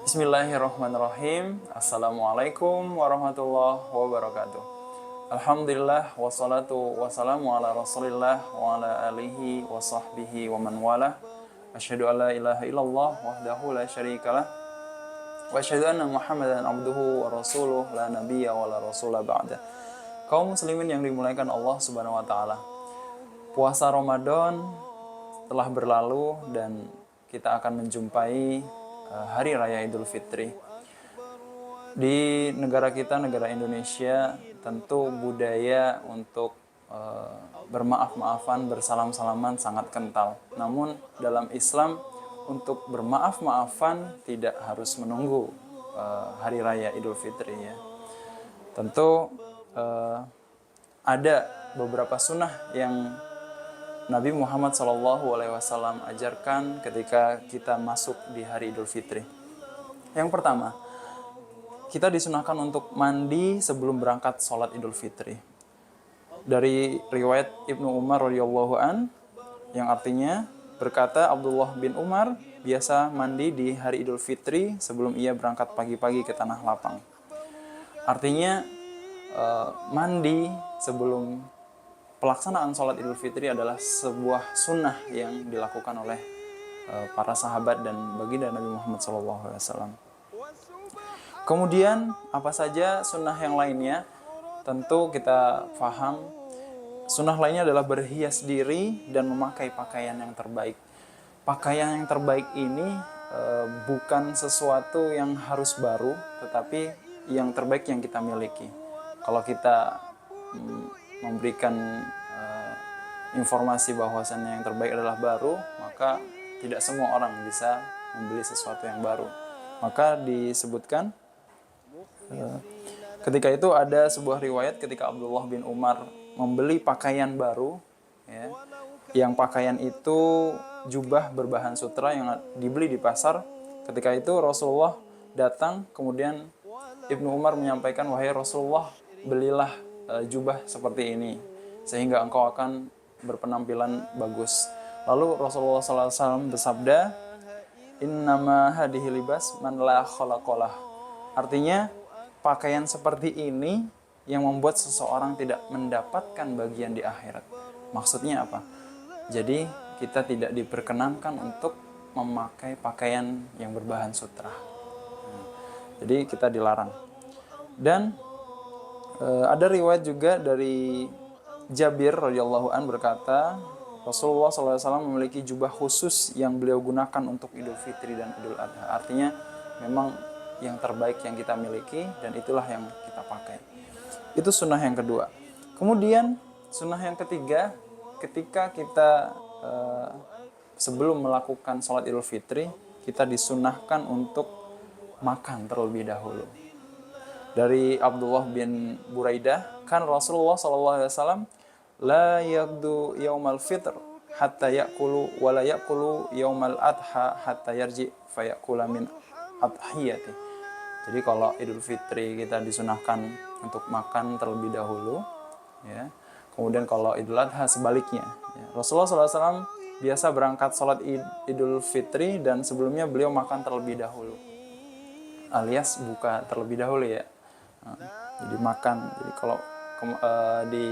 Bismillahirrahmanirrahim. Assalamualaikum warahmatullahi wabarakatuh. Alhamdulillah wassalatu wassalamu ala Rasulillah wa ala alihi wa sahbihi wa man walah. Asyhadu an la ilaha illallah wahdahu la syarikalah wa asyhadu anna Muhammadan abduhu wa rasuluh la nabiyya wa la rasula ba'da. Kaum muslimin yang dimuliakan Allah Subhanahu wa taala. Puasa Ramadan telah berlalu dan kita akan menjumpai Hari Raya Idul Fitri. Di negara kita, negara Indonesia, tentu budaya untuk bermaaf-maafan, bersalam-salaman sangat kental. Namun dalam Islam, untuk bermaaf-maafan tidak harus menunggu Hari Raya Idul Fitri ya. Tentu ada beberapa sunnah yang Nabi Muhammad SAW ajarkan ketika kita masuk di hari Idul Fitri. Yang pertama, kita disunahkan untuk mandi sebelum berangkat sholat Idul Fitri. Dari riwayat Ibnu Umar radhiyallahu an, yang artinya berkata Abdullah bin Umar biasa mandi di hari Idul Fitri sebelum ia berangkat pagi-pagi ke tanah lapang. Artinya mandi sebelum pelaksanaan sholat Idul Fitri adalah sebuah sunnah yang dilakukan oleh para sahabat dan baginda Nabi Muhammad SAW. Kemudian apa saja sunnah yang lainnya? Tentu kita paham sunnah lainnya adalah berhias diri dan memakai pakaian yang terbaik. Pakaian yang terbaik ini bukan sesuatu yang harus baru, tetapi yang terbaik yang kita miliki. Kalau kita memberikan informasi bahwasannya yang terbaik adalah baru, maka tidak semua orang bisa membeli sesuatu yang baru. Maka disebutkan ketika itu ada sebuah riwayat ketika Abdullah bin Umar membeli pakaian baru ya, yang pakaian itu jubah berbahan sutra yang dibeli di pasar. Ketika itu Rasulullah datang, kemudian Ibnu Umar menyampaikan, "Wahai Rasulullah, belilah jubah seperti ini sehingga engkau akan berpenampilan bagus." Lalu Rasulullah SAW bersabda, "Innama hadihi libas man la khalaqalah." Artinya pakaian seperti ini yang membuat seseorang tidak mendapatkan bagian di akhirat. Maksudnya apa? Jadi kita tidak diperkenankan untuk memakai pakaian yang berbahan sutra. Jadi kita dilarang. Dan ada riwayat juga dari Jabir radhiyallahu an berkata, Rasulullah SAW memiliki jubah khusus yang beliau gunakan untuk Idul Fitri dan Idul Adha. Artinya memang yang terbaik yang kita miliki dan itulah yang kita pakai. Itu sunnah yang kedua. Kemudian sunnah yang ketiga, ketika kita sebelum melakukan sholat Idul Fitri, kita disunahkan untuk makan terlebih dahulu. Dari Abdullah bin Buraidah, kan Rasulullah SAW la yaqdu yaumal fitr hatta yakulu wa la yakulu yaumal adha hatta yarji fayakula min adhiyati. Jadi kalau Idul Fitri kita disunahkan untuk makan terlebih dahulu ya. Kemudian kalau Idul Adha sebaliknya ya. Rasulullah SAW biasa berangkat sholat Idul Fitri dan sebelumnya beliau makan terlebih dahulu, alias buka terlebih dahulu ya. Jadi makan. Jadi kalau di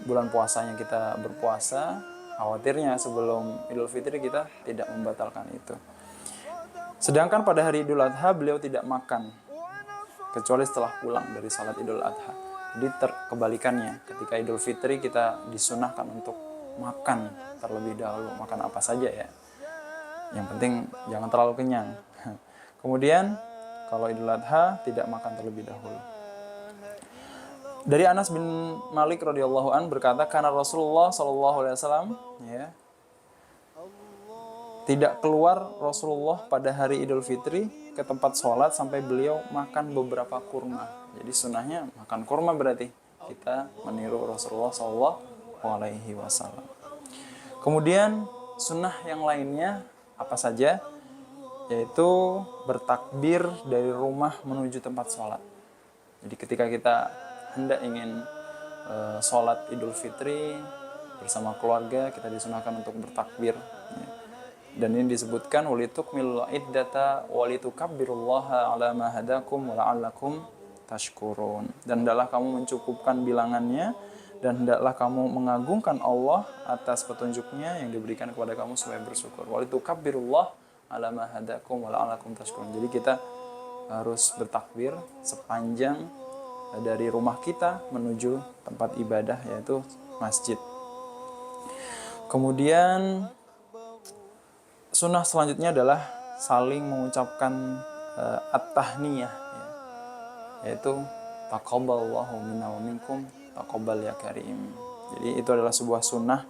bulan puasanya kita berpuasa, khawatirnya sebelum Idul Fitri kita tidak membatalkan itu. Sedangkan pada hari Idul Adha beliau tidak makan kecuali setelah pulang dari salat Idul Adha. Jadi kebalikannya, ketika Idul Fitri kita disunahkan untuk makan terlebih dahulu. Makan apa saja ya, yang penting jangan terlalu kenyang. Kemudian kalau Idul Adha tidak makan terlebih dahulu. Dari Anas bin Malik radhiyallahu an berkata, karena Rasulullah SAW ya, tidak keluar Rasulullah pada hari Idul Fitri ke tempat sholat sampai beliau makan beberapa kurma. Jadi sunnahnya makan kurma, berarti kita meniru Rasulullah SAW. Kemudian sunnah yang lainnya apa saja? Yaitu bertakbir dari rumah menuju tempat sholat. Jadi ketika kita hendak ingin sholat Idul Fitri bersama keluarga, kita disunahkan untuk bertakbir. Dan ini disebutkan walitukmilul iddata walitukabbirullaha ala ma hadakum wa la'allakum tashkurun. Dan hendaklah kamu mencukupkan bilangannya dan hendaklah kamu mengagungkan Allah atas petunjuknya yang diberikan kepada kamu supaya bersyukur. Walitukabbirullaha ala ma hadakum wa la'allakum tashkurun. Jadi kita harus bertakbir sepanjang dari rumah kita menuju tempat ibadah yaitu masjid. Kemudian sunnah selanjutnya adalah saling mengucapkan at-tahniyah, ya, yaitu taqabbalallahu minna wa minkum taqabbal ya karim. Jadi itu adalah sebuah sunnah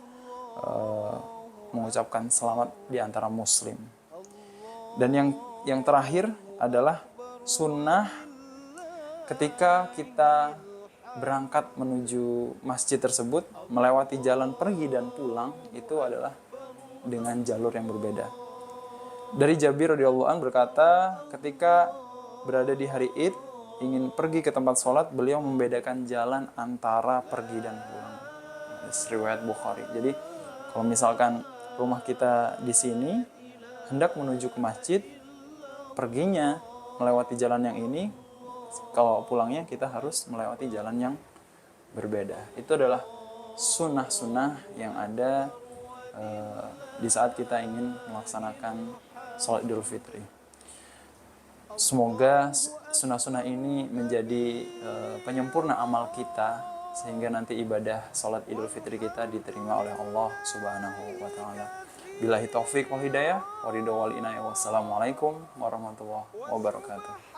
mengucapkan selamat di antara muslim. Dan yang terakhir adalah sunnah ketika kita berangkat menuju masjid tersebut, melewati jalan pergi dan pulang, itu adalah dengan jalur yang berbeda. Dari Jabir radhiyallahu anhu berkata, ketika berada di hari Id, ingin pergi ke tempat sholat, beliau membedakan jalan antara pergi dan pulang. Riwayat Bukhari. Jadi, kalau misalkan rumah kita di sini, hendak menuju ke masjid, perginya melewati jalan yang ini, kalau pulangnya kita harus melewati jalan yang berbeda. Itu adalah sunnah-sunnah yang ada di saat kita ingin melaksanakan sholat Idul Fitri. Semoga sunnah-sunnah ini menjadi penyempurna amal kita sehingga nanti ibadah sholat Idul Fitri kita diterima oleh Allah Subhanahu wa taala. Billahi taufik wal hidayah, waridho wal inayah. Wassalamualaikum warahmatullahi wabarakatuh.